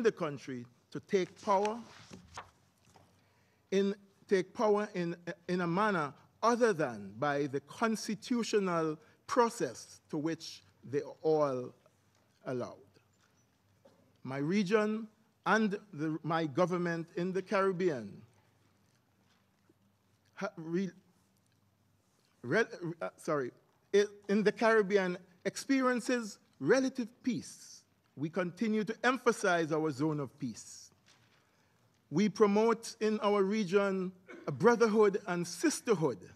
the country to take power in a manner other than by the constitutional process to which they are all allowed. My region and my government in the Caribbean in the Caribbean experiences relative peace. We continue to emphasize our zone of peace. We promote in our region a brotherhood and sisterhood,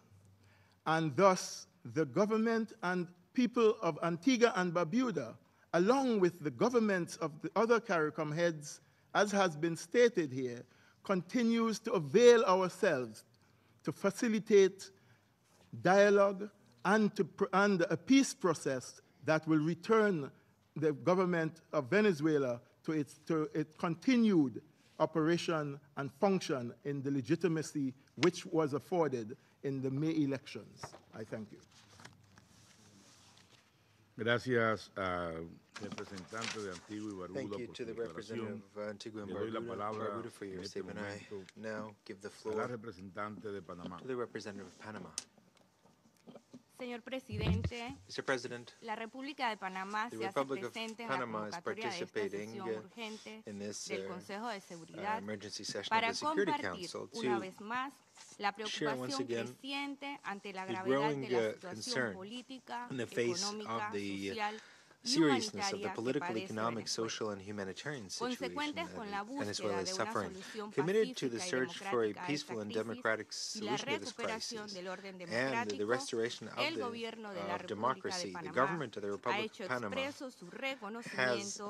and thus the government and people of Antigua and Barbuda, along with the governments of the other CARICOM heads, as has been stated here, continues to avail ourselves to facilitate dialogue and a peace process that will return the government of Venezuela to its continued operation and function in the legitimacy which was afforded in the May elections. I thank you. Gracias al representante de Antigua y Barbuda. Thank you to the representative of Antigua and Barbuda for your statement. I now give the floor to the representative of Panama. Señor Presidente, Mr. President, la República de Panamá se hace presente en la convocatoria de esta sesión urgente del Consejo de Seguridad para compartir una vez más la preocupación creciente ante la gravedad de la situación política, económica, social seriousness of the political, economic, social, and humanitarian situation that Venezuela is suffering, committed to the search for a peaceful and democratic solution to this crisis, and the restoration of democracy. The government of the Republic of Panama has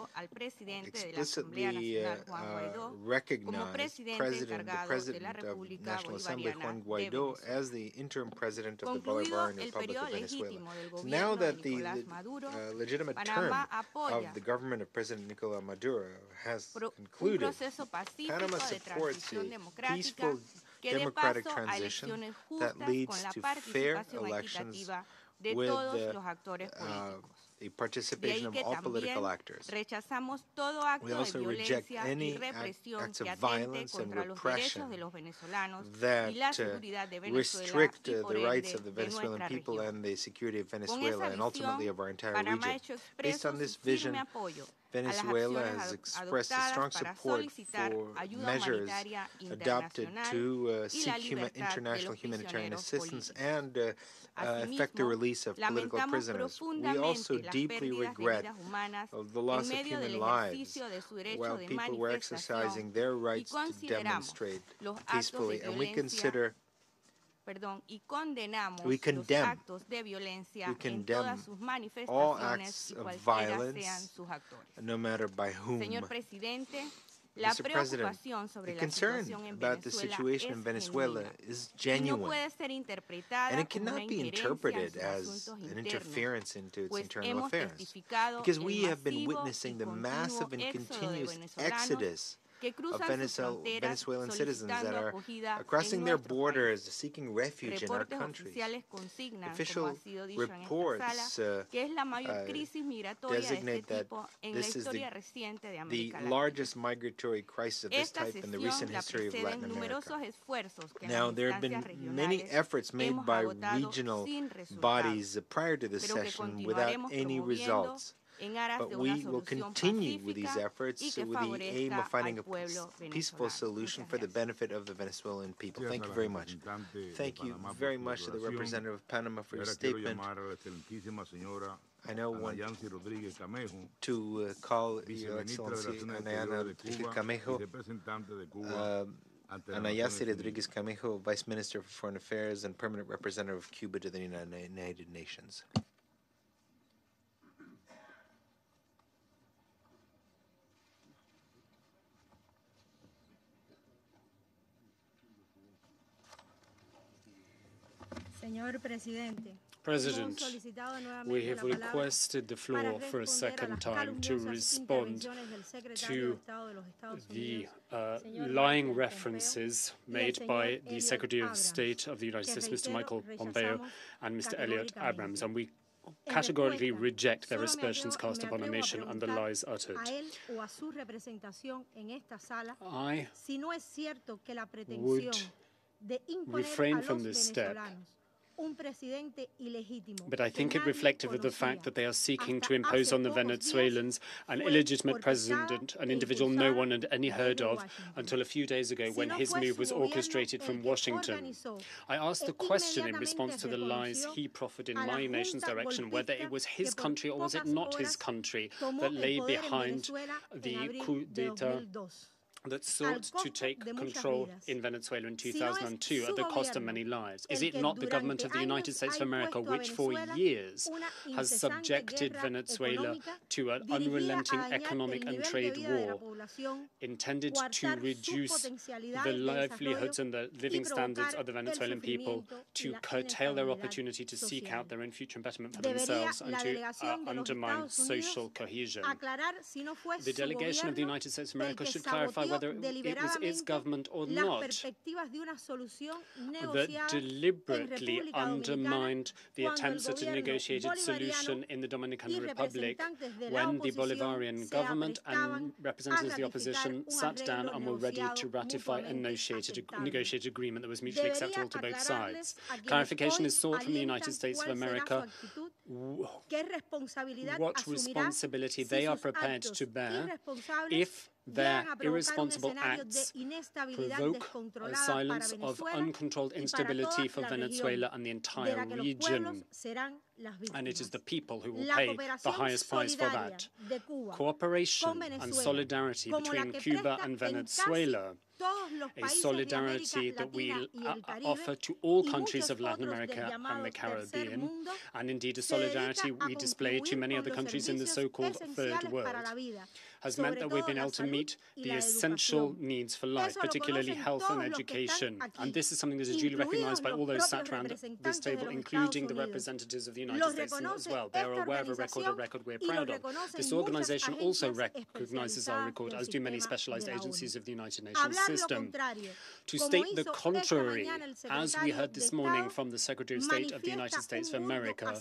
explicitly recognized the President of the National Assembly, Juan Guaidó, as the interim president of the Bolivarian Republic of Venezuela. Now that the legitimate term of the government of President Nicolás Maduro has concluded, Panama supports a peaceful democratic transition that leads to fair elections with a participation of all political actors. We also reject any acts of violence and repression that restrict the rights of the Venezuelan people and the security of Venezuela and ultimately of our entire region. Based on this vision, Venezuela has expressed a strong support for measures adopted to seek international humanitarian assistance and effect the release of political prisoners. We also deeply regret the loss of human lives while people were exercising their rights to demonstrate peacefully, and we condemn all acts of violence, no matter by whom. Mr. President, the concern about the situation in Venezuela is genuine, and it cannot be interpreted as an interference into its internal affairs, because we have been witnessing the massive and continuous exodus of Venezuelan citizens that are crossing their borders, seeking refuge in our country. Official reports designate that this is the largest migratory crisis of this type in the recent history of Latin America. Now, there have been many efforts made by regional bodies prior to this session without any results. But we will continue with these efforts with the aim of finding a peaceful solution for the benefit of the Venezuelan people. Thank you very much. Thank you very much to the representative of Panama for your statement. I now want to call Your Excellency Anayasi Rodriguez Camejo, Vice Minister for Foreign Affairs and Permanent Representative of Cuba to the United Nations. President, we have requested the floor for a second time to respond to the lying references made by the Secretary of State of the United States, Mr. Michael Pompeo, and Mr. Elliot Abrams. And we categorically reject their aspersions cast upon our nation and the lies uttered. I would refrain from this step, but I think it reflective of the fact that they are seeking to impose on the Venezuelans an illegitimate president, an individual no one had any heard of until a few days ago when his move was orchestrated from Washington. I asked the question in response to the lies he proffered in my nation's direction, whether it was his country or was it not his country that lay behind the coup d'etat that sought to take control in Venezuela in 2002 at the cost of many lives. Is it not the government of the United States of America which for years has subjected Venezuela to an unrelenting economic and trade war intended to reduce the livelihoods and the living standards of the Venezuelan people, to curtail their opportunity to seek out their own future and betterment for themselves, and to undermine social cohesion? The delegation of the United States of America should clarify whether it was its government or not that deliberately undermined the attempts at a negotiated solution in the Dominican Republic when the Bolivarian government and representatives of the opposition sat down and were ready to ratify a negotiated agreement that was mutually acceptable to both sides. Clarification is sought from the United States of America what responsibility they are prepared to bear if their irresponsible acts provoke a silence of uncontrolled instability for Venezuela and the entire region. And it is the people who will pay the highest price for that. Cooperation and solidarity between Cuba and Venezuela, a solidarity that we offer to all countries of Latin America and the Caribbean, and indeed a solidarity we display to many other countries in the so-called Third World, has meant that we've been able to meet the essential needs for life, particularly health and education. And this is something that is duly recognized by all those sat around this table, including the representatives of the United States as well. They are aware of a record we're proud of. This organization also recognizes our record, as do many specialized agencies of the United Nations system. To state the contrary, as we heard this morning from the Secretary of State of the United States of America,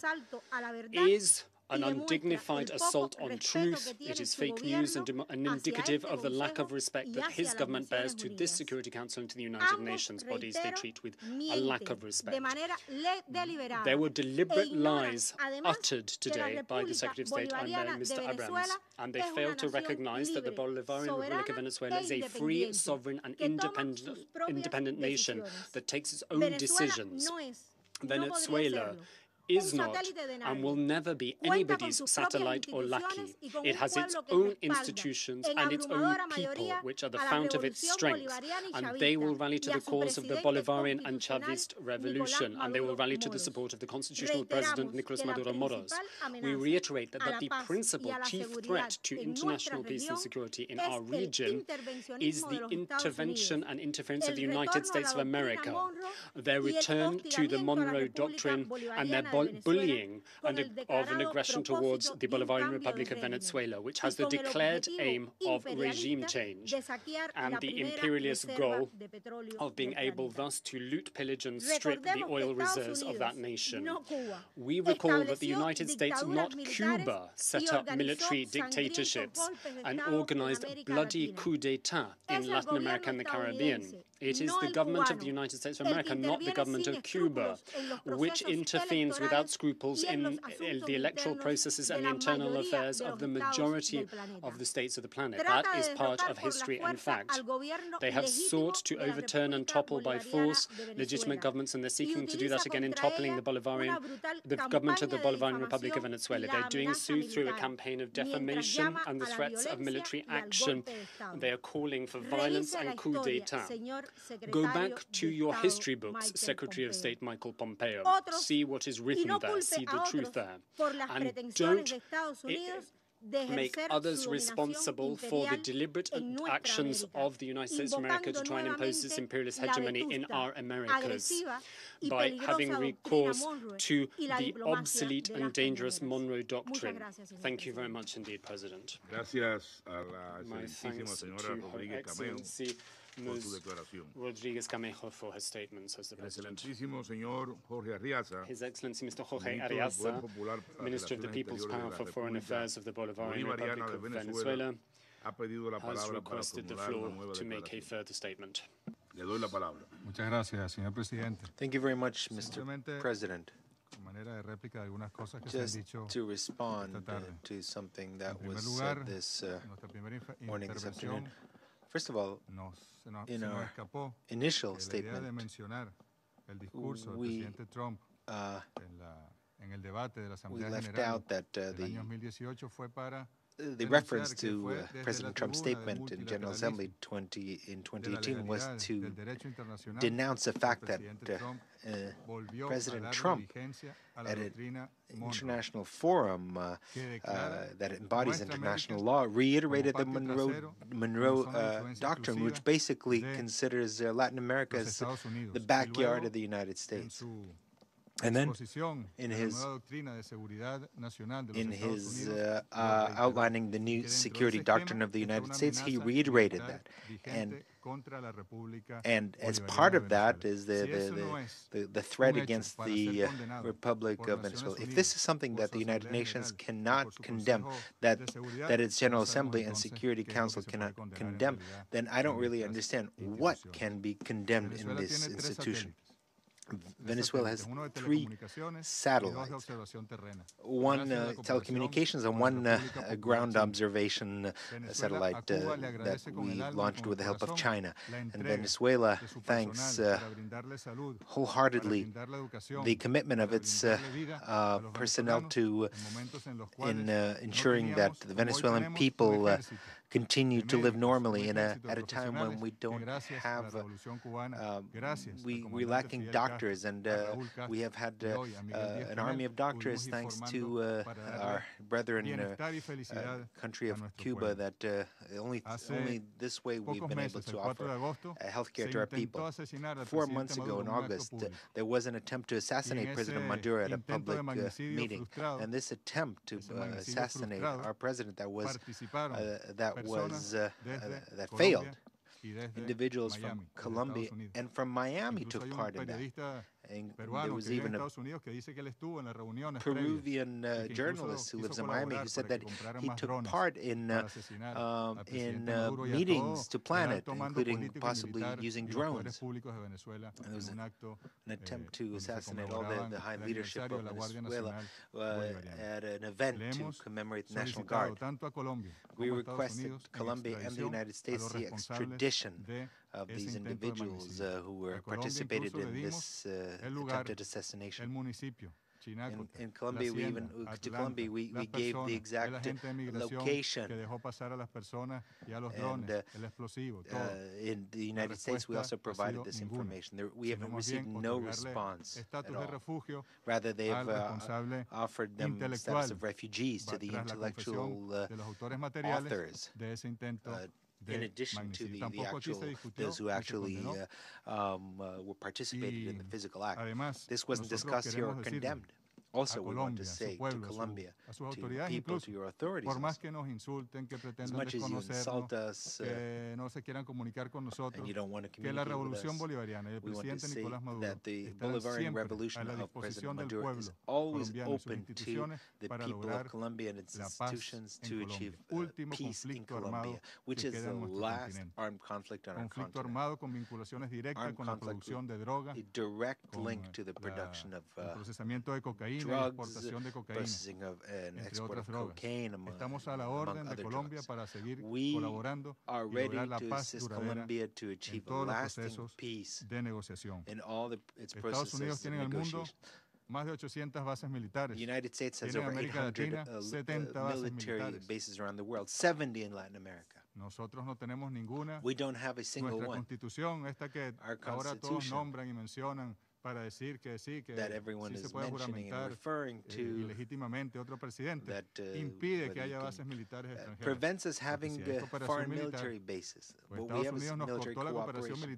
is an undignified assault on truth. It is fake news and indicative of the lack of respect that his government bears to this Security Council and to the United Nations bodies they treat with a lack of respect. There were deliberate lies uttered today by the Secretary of State and Mr. Abrams, and they failed to recognize that the Bolivarian Republic of Venezuela is a free, sovereign and independent nation that takes its own decisions. Venezuela is not and will never be anybody's satellite or lackey. It has its own institutions and its own people, which are the fount of its strength, and they will rally to the cause of the Bolivarian and Chavist revolution, and they will rally to the support of the constitutional president Nicolas Maduro Moros. We reiterate that the principal chief threat to international peace and security in our region is the intervention and interference of the United States of America, their return to the Monroe Doctrine and their bullying of an aggression towards the Bolivarian Republic of Venezuela, which has the declared aim of regime change and the imperialist goal of being able thus to loot, pillage and strip the oil reserves of that nation. We recall that the United States, not Cuba, set up military dictatorships and organized bloody coup d'etat in Latin America and the Caribbean. It is the government of the United States of America, not the government of Cuba, which intervenes without scruples in the electoral processes and the internal affairs of the majority of the states of the planet. That is part of history and fact. They have sought to overturn and topple by force legitimate governments, and they're seeking to do that again in toppling the government of the Bolivarian Republic of Venezuela. They're doing so through a campaign of defamation and the threats of military action. They are calling for violence and coup d'etat. Go back to your history books, Secretary of State Michael Pompeo. See what is written there, see the truth there. And don't make others responsible for the deliberate actions of the United States of America to try and impose this imperialist hegemony in our Americas by having recourse to the obsolete and dangerous Monroe Doctrine. Thank you very much indeed, President. Gracias a la My excelentísima thanks señora to Her Rodríguez Cameo. Excellency, por su declaración. Rodriguez Camejo for her statement, says the El President. excelentísimo señor Jorge Arriaza, His Excellency Mr. Jorge ministro del Poder Arriaza, Popular para las Minister of the Relaciones People's Exteriores de Power la for Foreign República Affairs of the Bolivarian Bolivariana Republic de of Venezuela, Venezuela, ha pedido la has palabra para requested the formular una floor nueva to make a declaración. further statement. Le doy la palabra. Muchas gracias, señor presidente. Thank you very much, Mr. President. De manera de réplica de algunas cosas que se han Just dicho to respond esta tarde. to something that En primer was lugar, said this nuestra primera morning, this afternoon. intervención First of all, se in nos our escapó initial que la idea de statement, mencionar el discurso del we, presidente Trump en el debate de la we Asamblea left General out that del año 2018 fue para the reference to President Trump's statement in General Assembly in 2018 was to denounce the fact that President Trump at an international forum that embodies international law reiterated the Monroe Doctrine, which basically considers Latin America as the backyard of the United States. And then, in his outlining the new security doctrine of the United States, he reiterated that. And as part of that is the threat against the Republic of Venezuela. If this is something that the United Nations cannot condemn, that its General Assembly and Security Council cannot condemn, then I don't really understand what can be condemned in this institution. Venezuela has 3 satellites, 1 telecommunications and 1 ground observation satellite that we launched with the help of China. And Venezuela thanks wholeheartedly the commitment of its personnel in ensuring that the Venezuelan people continue to live normally at a time when we don't have, we're lacking doctors, and we have had an army of doctors thanks to our brethren country of Cuba, that only this way we've been able to offer health care to our people. 4 months ago in August, there was an attempt to assassinate President Maduro at a public meeting, and this attempt to assassinate our president that failed. Individuals from Colombia and from Miami took part in that. And there was even a Peruvian journalist who lives in Miami who said that he took part in meetings to plan it, including possibly using drones. And there was an attempt to assassinate all the high leadership of Venezuela at an event to commemorate the National Guard. We requested Colombia and the United States the extradition of these individuals who participated in this attempted assassination. In Colombia, we gave the exact location. And in the United States, we also provided this information. We have received no response at all. Rather, they have offered them status of refugees to the intellectual authors. In addition to those who actually were participated in the physical act. This wasn't discussed here or condemned. Also, we want to say to Colombia, to people, to your authorities, as much as you insult us and you don't want to communicate with us, we want to say that the Bolivarian Revolution of President Maduro is always open to the people of Colombia and its institutions to achieve peace in Colombia, which is the last armed conflict on our continent. Armed conflict with a direct link to the production of drugs, processing of and export of cocaine, among other drugs. We are ready to assist Colombia to achieve lasting peace in all its processes of negotiation. The United States has over 800 military bases around the world, 70 in Latin America. We don't have a single one. Our Constitution that everyone is mentioning and referring to that prevents us having foreign military bases. What we have is military cooperation.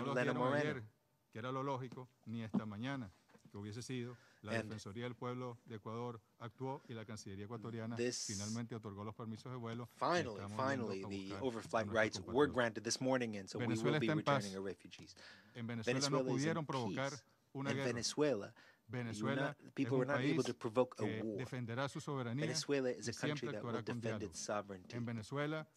President Elena Moreno. Que era lo lógico, ni esta mañana, que hubiese sido la Defensoría del Pueblo de Ecuador actuó y la Cancillería ecuatoriana finalmente otorgó los permisos de vuelo. Finally, the overflight rights were granted this morning, and so we will be returning our refugees. En Venezuela no pudieron provocar una guerra. In Venezuela, Venezuela people were es not un able país to provoke a que war. defenderá su soberanía Venezuela is y a country siempre that will actuará con defend diálogo. its sovereignty. En Venezuela,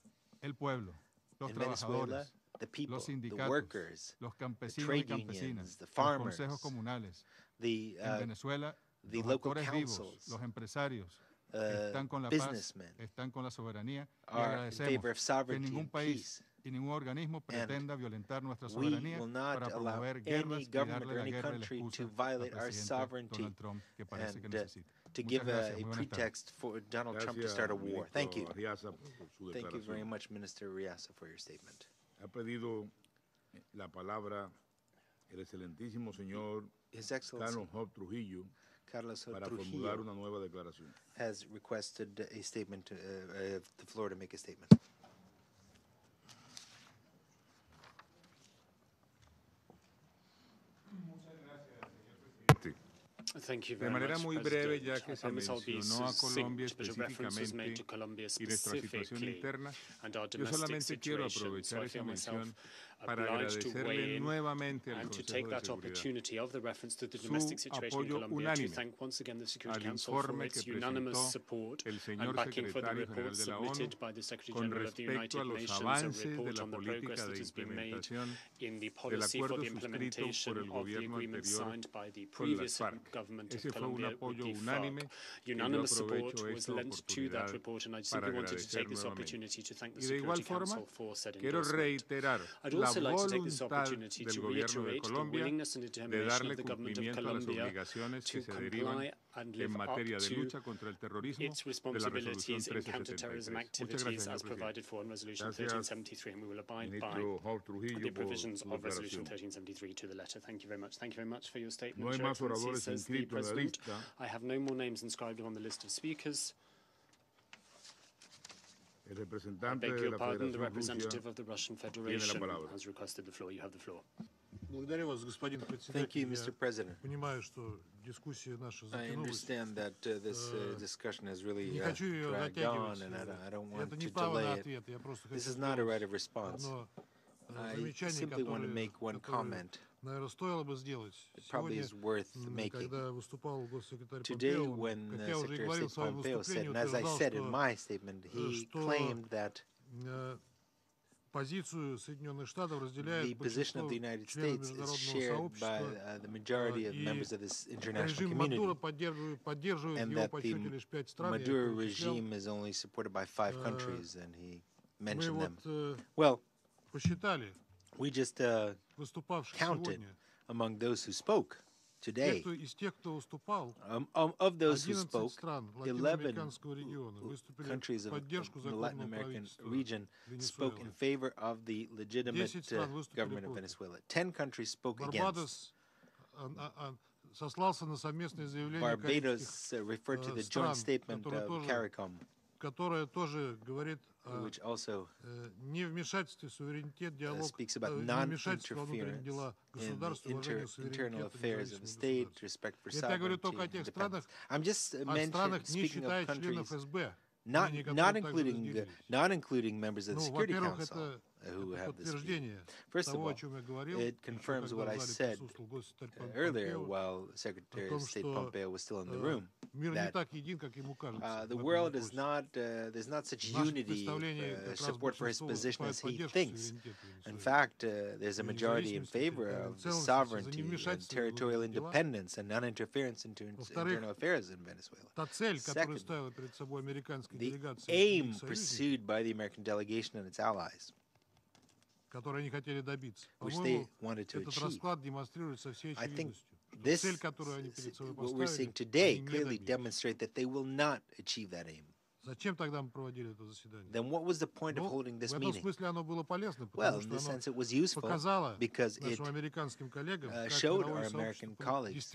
el pueblo, los In Venezuela, trabajadores, the people, los the sindicatos, workers, los the campesinos y trade campesinas, unions, the los farmers, consejos comunales. the En Venezuela, the los local actores vivos, councils, los empresarios, están con la paz, businessmen están con la soberanía y are in favor of agradecemos que sovereignty ningún and país peace. y ningún organismo pretenda violentar nuestra We soberanía will not para allow promover any guerras y government darle or la any guerra y la country excusa to al violate our presidente sovereignty Donald Trump que parece que and necesita. to Muchas give gracias. a Muy buenas tardes. pretext for Donald Trump to start a war. Thank you. Thank you very much. much, Minister Riasa, for your statement. Ha pedido la palabra el excelentísimo señor His Excellency Carlos Hope Trujillo Carlos para Trujillo formular una nueva declaración. has requested a statement, the floor to make a statement. Thank you very much, President. I promise I'll be succinct, but a reference was made to Colombia specifically and our domestic situation, so I feel myself obliged to weigh in and to take that opportunity of the reference to the domestic situation in Colombia to thank once again the Security Council for its unanimous support and backing for the report submitted by the Secretary General of the United Nations, a report on the progress that has been made in the policy for the implementation of the agreement signed by the previous government of Colombia with the FARC. Unanimous support was lent to that report, and I simply wanted to take this opportunity to thank the Security Council for said endorsement. I'd also like to take this opportunity to reiterate the willingness and determination of the government of Colombia to comply and live up to its responsibilities in counterterrorism activities as provided for in Resolution 1373, and we will abide by the provisions of Resolution 1373 to the letter. Thank you very much. Thank you very much for your statement, Your Excellency, says the President. I have no more names inscribed on the list of speakers. I beg your pardon, the representative of the Russian Federation has requested the floor. You have the floor. Thank you, Mr. President. I understand that this discussion has really dragged on, and I don't want to delay it. This is not a right of response. I simply want to make one comment. It probably is worth making. Today, when Secretary of State Pompeo said, and as I said in my statement, he claimed that the position of the United States is shared by the majority of members of this international community, and that the Maduro regime is only supported by 5 countries, and he mentioned them. Well, we just counted among those who spoke today. Of those who spoke, 11 countries of the Latin American region spoke in favor of the legitimate government of Venezuela. 10 countries spoke against. Barbados referred to the joint statement of CARICOM, which also speaks about non-interference in the internal affairs of the state, respect for sovereignty, independence. I'm just speaking of countries, not including members of the Security Council who have this view. First of all, it confirms what I said earlier while Secretary of State Pompeo was still in the room, that the world is not, there's not such unity, support for his position as he thinks. In fact, there's a majority in favor of the sovereignty and territorial independence and non-interference into internal affairs in Venezuela. Second, the aim pursued by the American delegation and its allies, which they wanted to achieve. I think this, what we're seeing today, clearly demonstrate that they will not achieve that aim. Then what was the point of holding this meeting? Well, in this sense, it was useful because it showed our American colleagues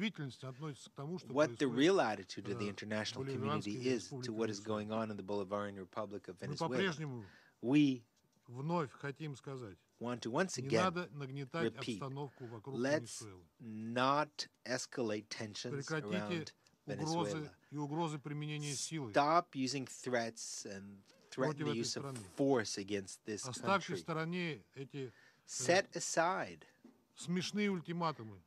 what the real attitude of the international community is to what is going on in the Bolivarian Republic of Venezuela. We want to once again repeat, let's not escalate tensions around Venezuela. Stop using threats and threaten the use of force against this country. Set aside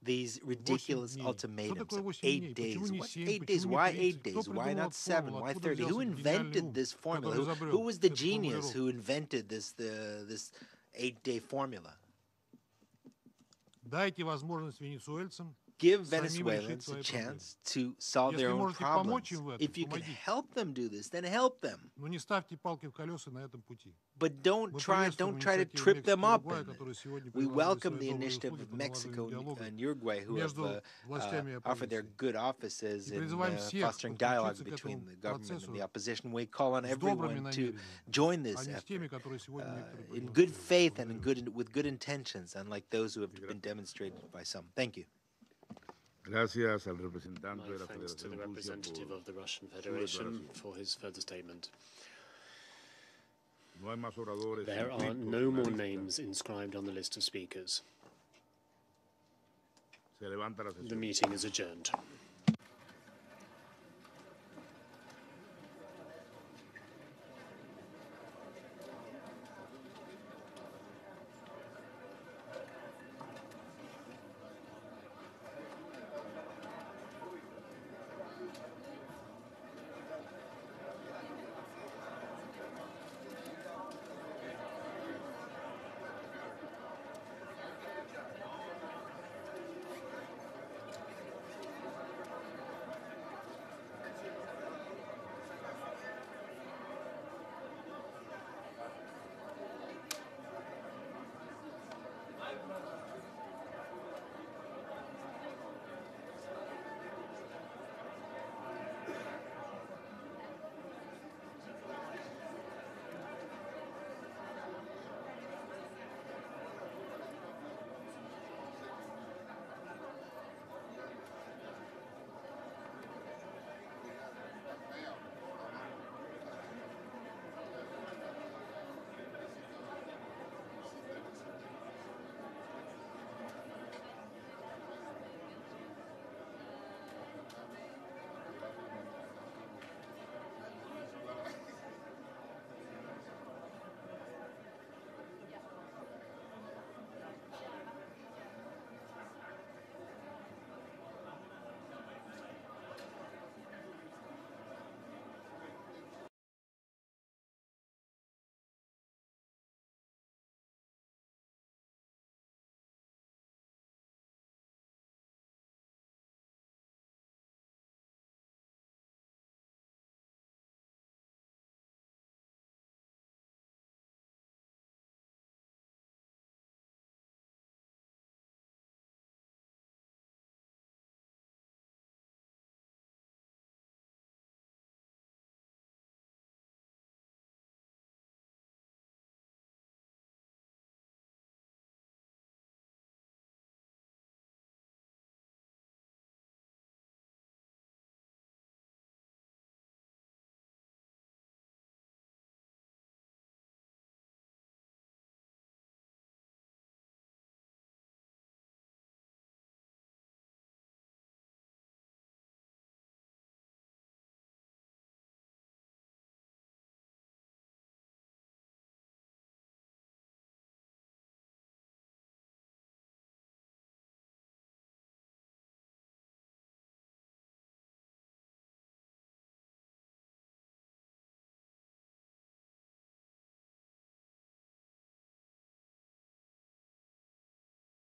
these ridiculous ultimatums of 8 days. What's 8 days? Why 8 days? Why not 7? Why 30? Who invented this formula? Who was the genius who invented this 8-day formula? Give Venezuelans a chance to solve their own problems. If you can help them do this, then help them. But don't try to trip them up. We welcome the initiative of Mexico and Uruguay, who have offered their good offices in fostering dialogue between the government and the opposition. We call on everyone to join this effort in good faith and with good intentions, unlike those who have been demonstrated by some. Thank you. Gracias al representante de la thanks to the Federación representative of the Russian Federation for his further statement. No hay más oradores. There are no more names inscribed on the list of speakers. Se levanta la sesión. The meeting is adjourned.